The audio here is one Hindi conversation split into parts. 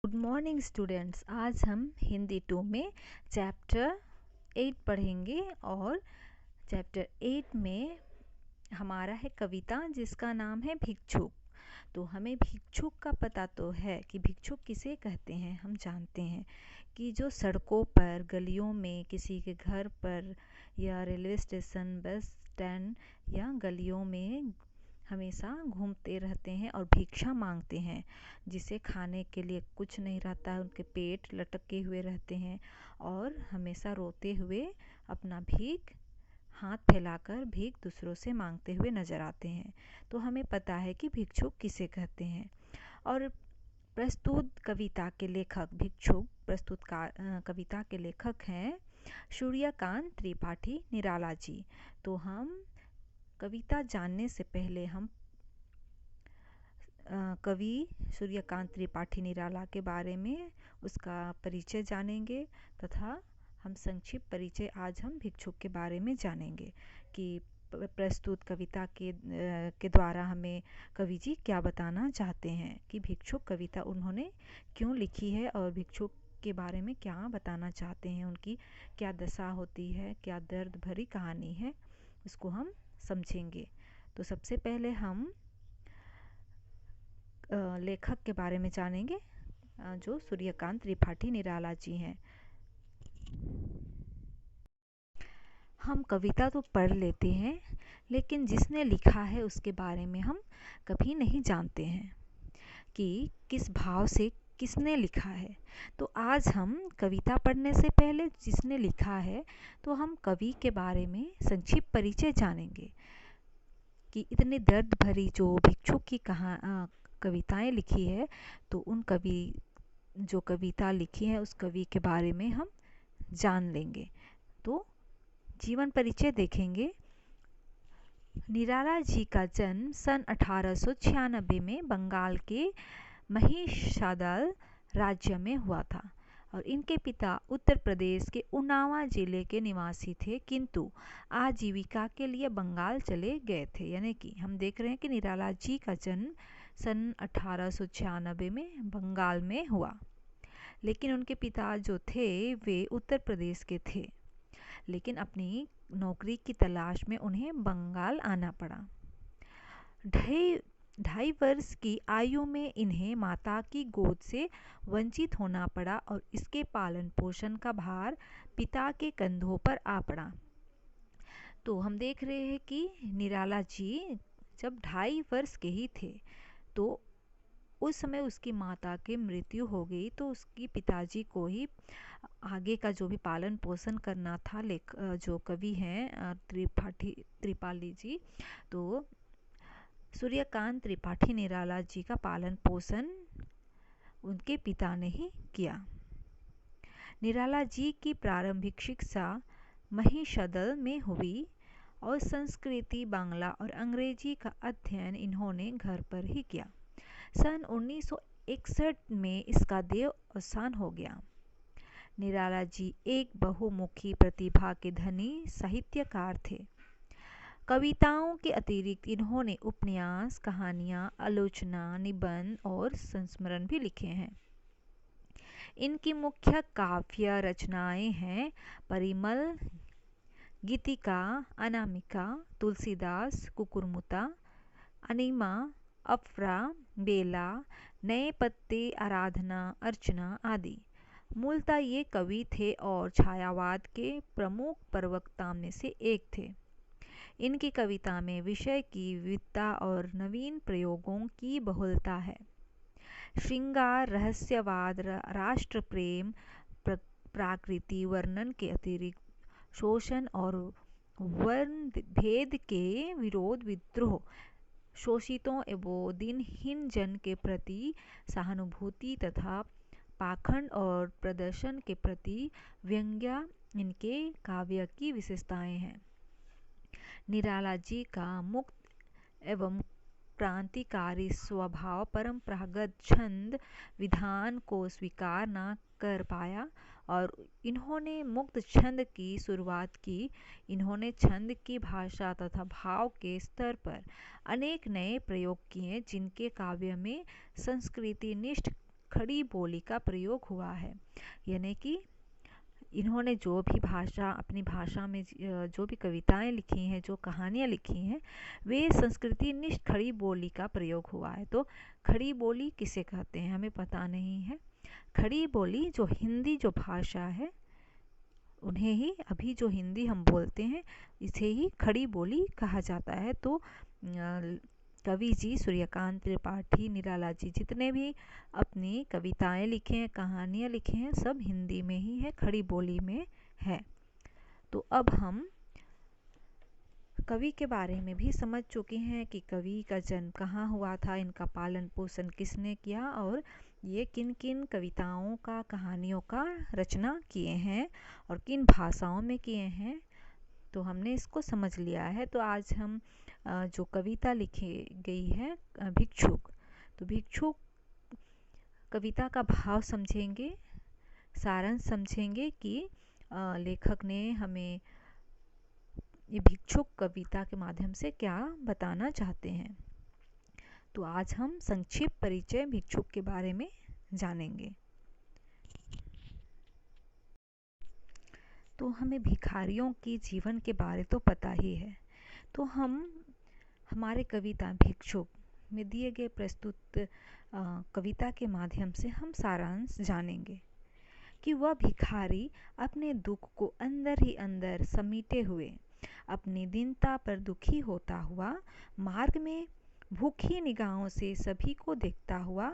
Good morning students. आज हम हिंदी 2 में चैप्टर 8 पढ़ेंगे और चैप्टर 8 में हमारा है कविता जिसका नाम है भिक्षुक। तो हमें भिक्षुक का पता तो है कि भिक्षुक किसे कहते हैं। हम जानते हैं कि जो सड़कों पर, गलियों में, किसी के घर पर या रेलवे स्टेशन, बस स्टैंड या गलियों में हमेशा घूमते रहते हैं और भिक्षा मांगते हैं, जिसे खाने के लिए कुछ नहीं रहता है। उनके पेट लटके हुए रहते हैं और हमेशा रोते हुए अपना भीख हाथ फैलाकर भीख दूसरों से मांगते हुए नजर आते हैं। तो हमें पता है कि भिक्षुक किसे कहते हैं। और प्रस्तुत कविता के लेखक, भिक्षुक प्रस्तुत कविता के लेखक हैं सूर्यकांत त्रिपाठी निराला जी। तो हम कविता जानने से पहले हम कवि सूर्यकांत त्रिपाठी निराला के बारे में उसका परिचय जानेंगे तथा हम संक्षिप्त परिचय आज हम भिक्षुक के बारे में जानेंगे कि प्रस्तुत कविता के द्वारा हमें कवि जी क्या बताना चाहते हैं कि भिक्षुक कविता उन्होंने क्यों लिखी है और भिक्षुक के बारे में क्या बताना चाहते हैं, उनकी क्या दशा होती है, क्या दर्द भरी कहानी है, उसको हम समझेंगे। तो सबसे पहले हम लेखक के बारे में जानेंगे जो सूर्यकांत त्रिपाठी निराला जी हैं। हम कविता तो पढ़ लेते हैं लेकिन जिसने लिखा है उसके बारे में हम कभी नहीं जानते हैं कि किस भाव से किसने लिखा है। तो आज हम कविता पढ़ने से पहले जिसने लिखा है तो हम कवि के बारे में संक्षिप्त परिचय जानेंगे कि इतने दर्द भरी जो भिक्षुक की कविताएं लिखी है, तो उन जो कविता लिखी है उस कवि के बारे में हम जान लेंगे। तो जीवन परिचय देखेंगे। निराला जी का जन्म सन 1896 में बंगाल के महिषादल राज्य में हुआ था और इनके पिता उत्तर प्रदेश के उन्नाव जिले के निवासी थे, किंतु आजीविका के लिए बंगाल चले गए थे। यानी कि हम देख रहे हैं कि निराला जी का जन्म सन 1896 में बंगाल में हुआ, लेकिन उनके पिता जो थे वे उत्तर प्रदेश के थे, लेकिन अपनी नौकरी की तलाश में उन्हें बंगाल आना पड़ा। ढाई वर्ष की आयु में इन्हें माता की गोद से वंचित होना पड़ा और इसके पालन पोषण का भार पिता के कंधों पर आ पड़ा। तो हम देख रहे हैं कि निराला जी जब 2.5 वर्ष के ही थे तो उस समय उसकी माता की मृत्यु हो गई, तो उसकी पिताजी को ही आगे का जो भी पालन पोषण करना था। जो कवि हैं त्रिपाठी जी, तो सूर्यकांत त्रिपाठी निराला जी का पालन पोषण उनके पिता ने ही किया। निराला जी की प्रारंभिक शिक्षा महिषादल में हुई और संस्कृति, बांग्ला और अंग्रेजी का अध्ययन इन्होंने घर पर ही किया। सन 1961 में इसका देहावसान हो गया। निराला जी एक बहुमुखी प्रतिभा के धनी साहित्यकार थे। कविताओं के अतिरिक्त इन्होंने उपन्यास, कहानियां, आलोचना, निबंध और संस्मरण भी लिखे हैं। इनकी मुख्य काव्य रचनाएं हैं परिमल, गीतिका, अनामिका, तुलसीदास, कुकुरमुत्ता, अनिमा, अफरा, बेला, नए पत्ते, आराधना, अर्चना आदि। मूलतः ये कवि थे और छायावाद के प्रमुख प्रवक्ता में से एक थे। इनकी कविता में विषय की विविधता और नवीन प्रयोगों की बहुलता है। श्रृंगार, रहस्यवाद, राष्ट्र प्रेम, प्राकृति वर्णन के अतिरिक्त शोषण और वर्ण भेद के विरोध, विद्रोह, शोषितों एवं दिनहीन जन के प्रति सहानुभूति तथा पाखंड और प्रदर्शन के प्रति व्यंग्य इनके काव्य की विशेषताएं हैं। निराला जी का मुक्त एवं क्रांतिकारी स्वभाव परंपरागत छंद विधान को स्वीकार न कर पाया और इन्होंने मुक्त छंद की शुरुआत की। इन्होंने छंद की भाषा तथा भाव के स्तर पर अनेक नए प्रयोग किए, जिनके काव्य में संस्कृतिनिष्ठ खड़ी बोली का प्रयोग हुआ है। यानी कि इन्होंने जो भी भाषा अपनी भाषा में जो भी कविताएं लिखी हैं, जो कहानियां लिखी हैं, वे संस्कृति निष्ठ खड़ी बोली का प्रयोग हुआ है। तो खड़ी बोली किसे कहते हैं हमें पता नहीं है। खड़ी बोली जो हिंदी जो भाषा है, उन्हें ही अभी जो हिंदी हम बोलते हैं इसे ही खड़ी बोली कहा जाता है। तो कवि जी सूर्यकांत त्रिपाठी, निराला जी जितने भी अपनी कविताएं लिखे हैं, कहानियां लिखे हैं, सब हिंदी में ही है, खड़ी बोली में है। तो अब हम कवि के बारे में भी समझ चुके हैं कि कवि का जन्म कहाँ हुआ था, इनका पालन पोषण किसने किया और ये किन किन कविताओं का, कहानियों का रचना किए हैं और किन भाषाओं में किए हैं। तो हमने इसको समझ लिया है। तो आज हम जो कविता लिखी गई है भिक्षुक, तो भिक्षुक कविता का भाव समझेंगे, सारांश समझेंगे कि लेखक ने हमें ये भिक्षुक कविता के माध्यम से क्या बताना चाहते हैं। तो आज हम संक्षिप्त परिचय भिक्षुक के बारे में जानेंगे। तो हमें भिखारियों के जीवन के बारे तो पता ही है। तो हम हमारे कविता भिक्षुक में दिए गए प्रस्तुत कविता के माध्यम से हम सारांश जानेंगे कि वह भिखारी अपने दुख को अंदर ही अंदर समीटे हुए, अपनी दीनता पर दुखी होता हुआ मार्ग में भूखी निगाहों से सभी को देखता हुआ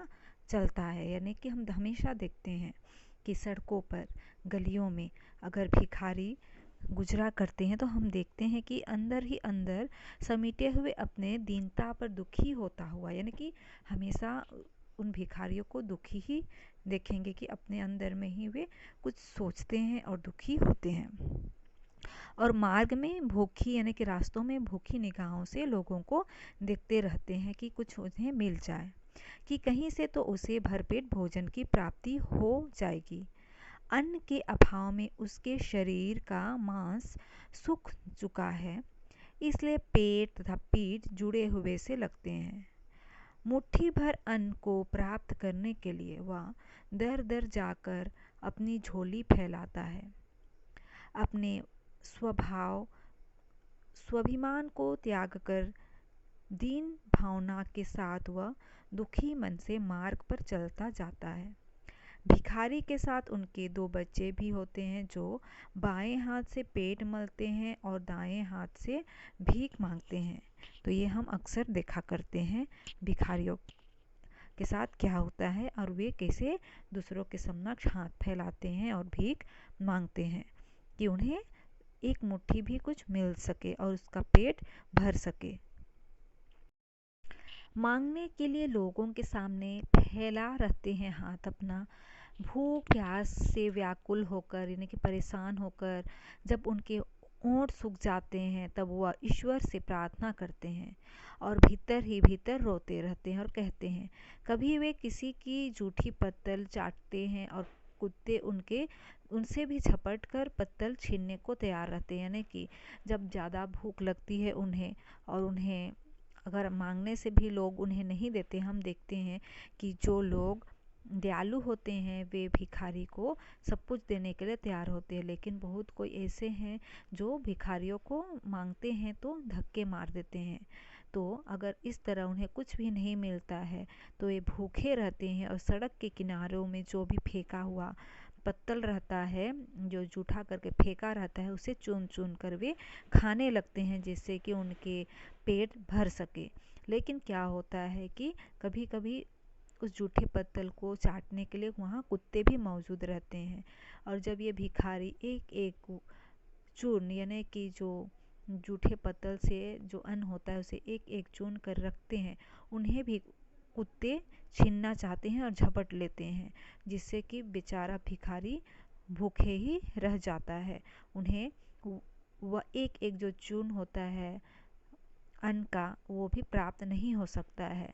चलता है। यानी कि हम हमेशा देखते हैं कि सड़कों पर, गलियों में अगर भिखारी गुजरा करते हैं तो हम देखते हैं कि अंदर ही अंदर समीटे हुए अपने दीनता पर दुखी होता हुआ, यानी कि हमेशा उन भिखारियों को दुखी ही देखेंगे कि अपने अंदर में ही वे कुछ सोचते हैं और दुखी होते हैं। और मार्ग में भूखी यानी कि रास्तों में भूखी निगाहों से लोगों को देखते रहते हैं कि कुछ उन्हें मिल जाए, कि कहीं से तो उसे भरपेट भोजन की प्राप्ति हो जाएगी। अन्न के अभाव में उसके शरीर का मांस सूख चुका है, इसलिए पेट तथा पीठ जुड़े हुए से लगते हैं। मुट्ठी भर अन्न को प्राप्त करने के लिए वह दर दर जाकर अपनी झोली फैलाता है। अपने स्वाभिमान को त्याग कर दीन भावना के साथ वह दुखी मन से मार्ग पर चलता जाता है। भिखारी के साथ उनके 2 बच्चे भी होते हैं जो बाएं हाथ से पेट मलते हैं और दाएं हाथ से भीख मांगते हैं। तो ये हम अक्सर देखा करते हैं भिखारियों के साथ क्या होता है और वे कैसे दूसरों के समक्ष हाथ फैलाते हैं और भीख मांगते हैं कि उन्हें एक मुट्ठी भी कुछ मिल सके और उसका पेट भर सके। मांगने के लिए लोगों के सामने फैला रहते हैं हाथ अपना, भूख प्यास से व्याकुल होकर यानी कि परेशान होकर जब उनके ओंठ सूख जाते हैं तब वह ईश्वर से प्रार्थना करते हैं और भीतर ही भीतर रोते रहते हैं और कहते हैं। कभी वे किसी की जूठी पत्तल चाटते हैं और कुत्ते उनसे भी झपट कर पत्तल छीनने को तैयार रहते हैं। यानी कि जब ज़्यादा भूख लगती है उन्हें और उन्हें अगर मांगने से भी लोग उन्हें नहीं देते, हम देखते हैं कि जो लोग दयालु होते हैं वे भिखारी को सब कुछ देने के लिए तैयार होते हैं, लेकिन बहुत कोई ऐसे हैं जो भिखारियों को मांगते हैं तो धक्के मार देते हैं। तो अगर इस तरह उन्हें कुछ भी नहीं मिलता है तो ये भूखे रहते हैं और सड़क के किनारों में जो भी फेंका हुआ पत्तल रहता है, जो जूठा करके फेंका रहता है, उसे चुन चुन कर वे खाने लगते हैं जिससे कि उनके पेट भर सके। लेकिन क्या होता है कि कभी कभी उस जूठे पत्तल को चाटने के लिए वहाँ कुत्ते भी मौजूद रहते हैं और जब ये भिखारी एक एक चूर्ण यानी कि जो जूठे पत्तल से जो अन्न होता है उसे एक एक चुन कर रखते हैं, उन्हें भी कुत्ते छीनना चाहते हैं और झपट लेते हैं जिससे कि बेचारा भिखारी भूखे ही रह जाता है। उन्हें वह एक एक जो चूर्ण होता है अन्न का वो भी प्राप्त नहीं हो सकता है।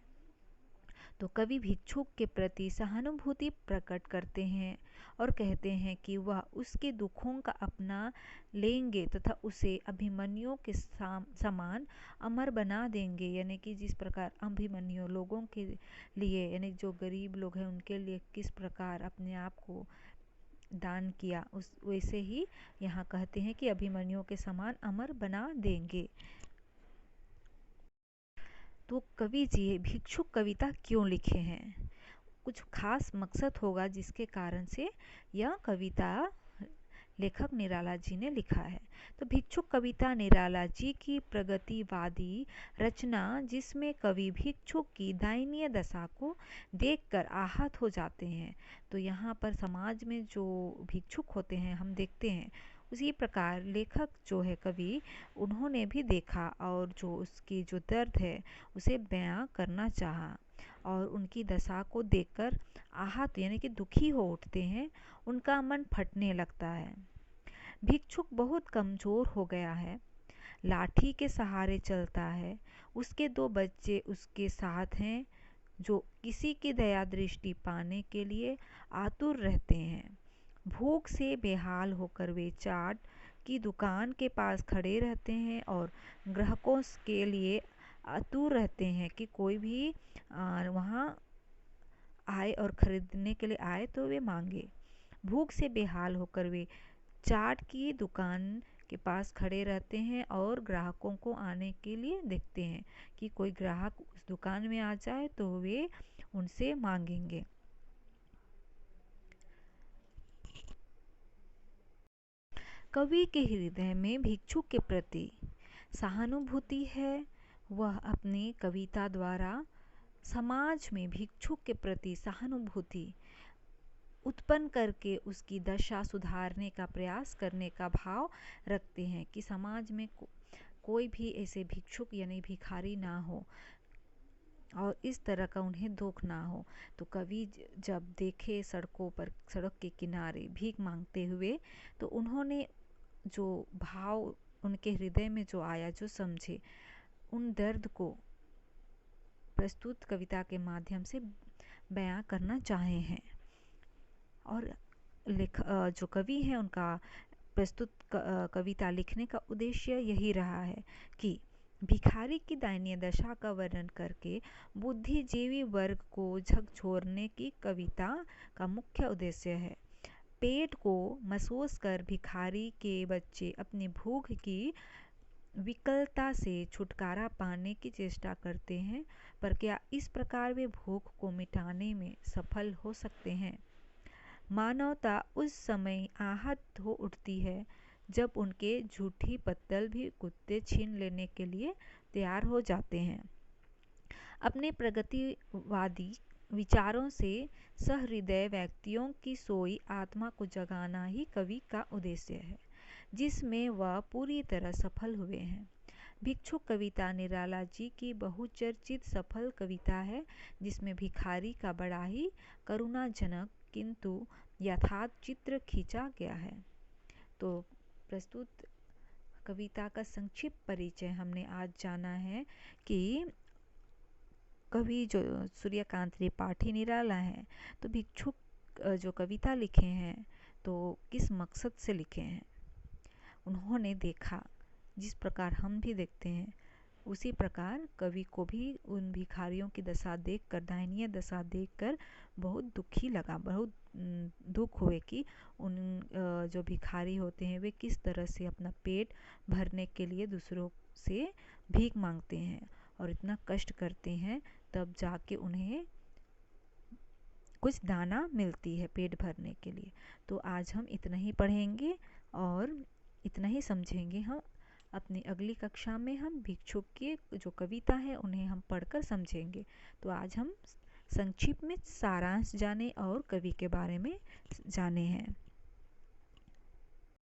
तो कवि भिक्षुक के प्रति सहानुभूति प्रकट करते हैं और कहते हैं कि वह उसके दुखों का अपना लेंगे तथा उसे अभिमन्यु के समान अमर बना देंगे। यानी कि जिस प्रकार अभिमन्यु लोगों के लिए, यानी जो गरीब लोग हैं उनके लिए किस प्रकार अपने आप को दान किया, उस वैसे ही यहाँ कहते हैं कि अभिमन्यु के समान अमर बना देंगे। तो कवि जी भिक्षुक कविता क्यों लिखे हैं? कुछ खास मकसद होगा जिसके कारण से यह कविता लेखक निराला जी ने लिखा है। तो भिक्षुक कविता निराला जी की प्रगतिवादी रचना, जिसमें कवि भिक्षुक की दयनीय दशा को देखकर आहत हो जाते हैं। तो यहाँ पर समाज में जो भिक्षुक होते हैं हम देखते हैं, उसी प्रकार लेखक जो है कवि, उन्होंने भी देखा और जो उसकी जो दर्द है उसे बयां करना चाहा और उनकी दशा को देखकर आहत यानी कि दुखी हो उठते हैं, उनका मन फटने लगता है। भिक्षुक बहुत कमजोर हो गया है, लाठी के सहारे चलता है, उसके 2 बच्चे उसके साथ हैं जो किसी की दया दृष्टि पाने के लिए आतुर रहते हैं। भूख से बेहाल होकर वे चाट की दुकान के पास खड़े रहते हैं और ग्राहकों के लिए आतुर रहते हैं कि कोई भी वहाँ आए और खरीदने के लिए आए तो वे मांगे। भूख से बेहाल होकर वे चाट की दुकान के पास खड़े रहते हैं और ग्राहकों को आने के लिए देखते हैं कि कोई ग्राहक उस दुकान में आ जाए तो वे उनसे मांगेंगे। कवि के हृदय में भिक्षुक के प्रति सहानुभूति है। वह अपनी कविता द्वारा समाज में भिक्षुक के प्रति सहानुभूति उत्पन्न करके उसकी दशा सुधारने का प्रयास करने का भाव रखते हैं कि समाज में कोई भी ऐसे भिक्षुक यानी भिखारी ना हो और इस तरह का उन्हें दुख ना हो। तो कवि जब देखे सड़कों पर, सड़क के किनारे भीख मांगते हुए, तो उन्होंने जो भाव उनके हृदय में जो आया, जो समझे, उन दर्द को प्रस्तुत कविता के माध्यम से बयां करना चाहे हैं। और जो कवि हैं उनका प्रस्तुत कविता लिखने का उद्देश्य यही रहा है कि भिखारी की दयनीय दशा का वर्णन करके बुद्धिजीवी वर्ग को झकझोरने की कविता का मुख्य उद्देश्य है। पेट को महसूस कर भिखारी के बच्चे अपनी भूख की विकलता से छुटकारा पाने की चेष्टा करते हैं, पर क्या इस प्रकार वे भूख को मिटाने में सफल हो सकते हैं? मानवता उस समय आहत हो उठती है जब उनके झूठी पत्तल भी कुत्ते छीन लेने के लिए तैयार हो जाते हैं। अपने प्रगतिवादी विचारों से सहृदय व्यक्तियों की सोई आत्मा को जगाना ही कवि का उद्देश्य है, जिसमें वह पूरी तरह सफल हुए हैं। भिक्षुक कविता निराला जी की बहुचर्चित सफल कविता है, जिसमें भिखारी का बड़ा ही करुणाजनक किंतु यथार्थ चित्र खींचा गया है। तो प्रस्तुत कविता का संक्षिप्त परिचय हमने आज जाना है कि कवि जो सूर्यकांत त्रिपाठी निराला हैं, तो भिक्षुक जो कविता लिखे हैं तो किस मकसद से लिखे हैं। उन्होंने देखा, जिस प्रकार हम भी देखते हैं, उसी प्रकार कवि को भी उन भिखारियों की दशा देखकर, दयनीय दशा देखकर बहुत दुखी लगा, बहुत दुख हुए कि उन जो भिखारी होते हैं वे किस तरह से अपना पेट भरने के लिए दूसरों से भीख मांगते हैं और इतना कष्ट करते हैं, तब जाके उन्हें कुछ दाना मिलती है पेट भरने के लिए। तो आज हम इतना ही पढ़ेंगे और इतना ही समझेंगे। हम अपनी अगली कक्षा में हम भिक्षुक की जो कविता है उन्हें हम पढ़कर समझेंगे। तो आज हम संक्षिप्त में सारांश जाने और कवि के बारे में जाने हैं।